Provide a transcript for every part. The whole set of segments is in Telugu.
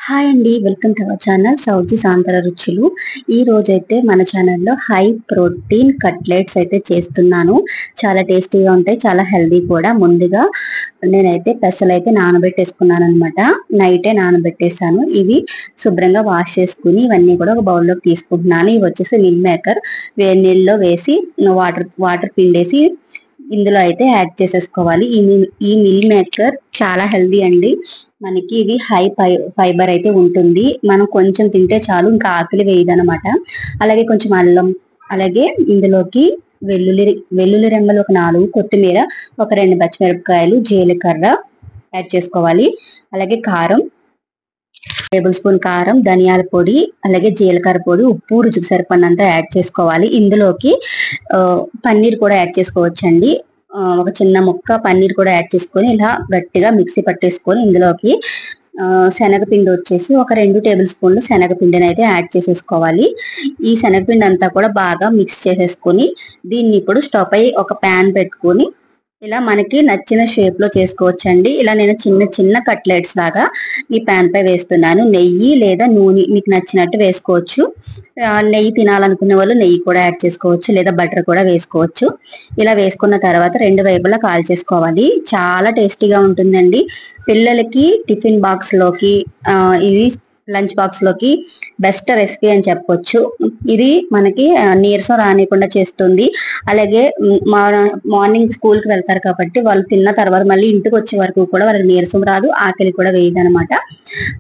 హాయ్ అండి, వెల్కమ్ టు అవర్ ఛానల్ సౌజీ సాంతర రుచులు. ఈ రోజైతే మన ఛానల్లో హై ప్రోటీన్ కట్లెట్స్ అయితే చేస్తున్నాను. చాలా టేస్టీగా ఉంటాయి, చాలా హెల్దీ కూడా. ముందుగా నేనైతే పెసలు అయితే నానబెట్టేసుకున్నాను అనమాట. నైటే నానబెట్టేసాను. ఇవి శుభ్రంగా వాష్ చేసుకుని ఇవన్నీ కూడా ఒక బౌల్లోకి తీసుకుంటున్నాను. ఇవి వచ్చేసి మిల్ మేకర్ వేడి నీళ్ళలో వేసి వాటర్ పిండేసి ఇందులో అయితే యాడ్ చేసేసుకోవాలి. ఈ మిల్ మేకర్ చాలా హెల్దీ అండి. మనకి ఇది హై ఫైబర్ అయితే ఉంటుంది. మనం కొంచెం తింటే చాలు, ఇంకా ఆకలి వేయదు అనమాట. అలాగే కొంచెం అల్లం, అలాగే ఇందులోకి వెల్లుల్లి రెమ్మలు ఒక 4, కొత్తిమీర ఒక 2 పచ్చిమిరపకాయలు, జీలకర్ర యాడ్ చేసుకోవాలి. అలాగే కారం, టేబుల్ స్పూన్ కారం, ధనియాల పొడి, అలాగే జీలకర్ర పొడి, ఉప్పు రుచికి సరిపడినంత యాడ్ చేసుకోవాలి. ఇందులోకి పన్నీర్ కూడా యాడ్ చేసుకోవచ్చండి. ఒక చిన్న ముక్క పన్నీర్ కూడా యాడ్ చేసుకొని ఇలా గట్టిగా మిక్సీ పట్టేసుకొని ఇందులోకి శనగపిండి వచ్చేసి ఒక 2 టేబుల్ స్పూన్లు శనగపిండిని అయితే యాడ్ చేసేసుకోవాలి. ఈ శనగపిండి అంతా కూడా బాగా మిక్స్ చేసేసుకొని దీన్ని ఇప్పుడు స్టవ్ పై ఒక ప్యాన్ పెట్టుకొని ఇలా మనకి నచ్చిన షేప్ లో చేసుకోవచ్చండి. ఇలా నేను చిన్న చిన్న కట్లెట్స్ లాగా ఈ ప్యాన్ పై వేస్తున్నాను. నెయ్యి లేదా నూనె మీకు నచ్చినట్టు వేసుకోవచ్చు. నెయ్యి తినాలనుకునే వాళ్ళు నెయ్యి కూడా యాడ్ చేసుకోవచ్చు, లేదా బటర్ కూడా వేసుకోవచ్చు. ఇలా వేసుకున్న తర్వాత 2 వైపులా కాల్చేసుకోవాలి. చాలా టేస్టీగా ఉంటుందండి. పిల్లలకి టిఫిన్ బాక్స్ లోకి, ఇది లంచ్ బాక్స్ లోకి బెస్ట్ రెసిపీ అని చెప్పొచ్చు. ఇది మనకి నీరసం రానికుండా చేస్తుంది. అలాగే మార్నింగ్ స్కూల్ కి వెళ్తారు కాబట్టి వాళ్ళు తిన్న తర్వాత మళ్ళీ ఇంటికి వచ్చే వరకు కూడా వాళ్ళకి నీరసం రాదు, ఆకలి కూడా వేయదు అనమాట.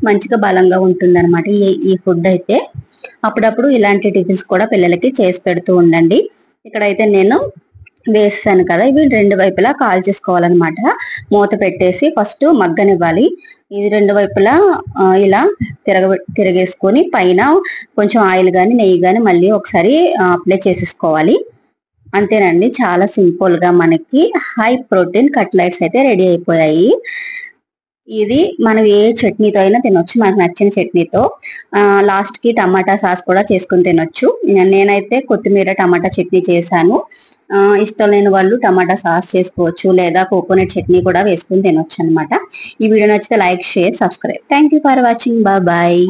మంచిగా బలంగా ఉంటుంది అనమాట ఈ ఫుడ్ అయితే. అప్పుడప్పుడు ఇలాంటి టిఫిన్స్ కూడా పిల్లలకి చేసి పెడుతూ ఉండండి. ఇక్కడైతే నేను వేస్తాను కదా, ఇవి 2 వైపులా కాల్ చేసుకోవాలన్నమాట. మూత పెట్టేసి ఫస్ట్ మగ్గనివ్వాలి. ఇది 2 వైపులా ఇలా తిరగేసుకొని పైన కొంచెం ఆయిల్ గాని నెయ్యి గాని మళ్ళీ ఒకసారి అప్లై చేసేసుకోవాలి. అంతేనండి, చాలా సింపుల్ గా మనకి హై ప్రోటీన్ కట్లెట్స్ అయితే రెడీ అయిపోయాయి. ఇది మనం ఏ చట్నీతో అయినా తినొచ్చు, మనకు నచ్చిన చట్నీతో. లాస్ట్ కి టమాటా సాస్ కూడా చేసుకుని తినొచ్చు. నేనైతే కొత్తిమీర టమాటా చట్నీ చేశాను. ఇష్టం లేని వాళ్ళు టమాటా సాస్ చేసుకోవచ్చు, లేదా కోకోనట్ చట్నీ కూడా వేసుకుని తినొచ్చు అనమాట. ఈ వీడియో నచ్చితే like, share, subscribe. Thank you for watching. Bye.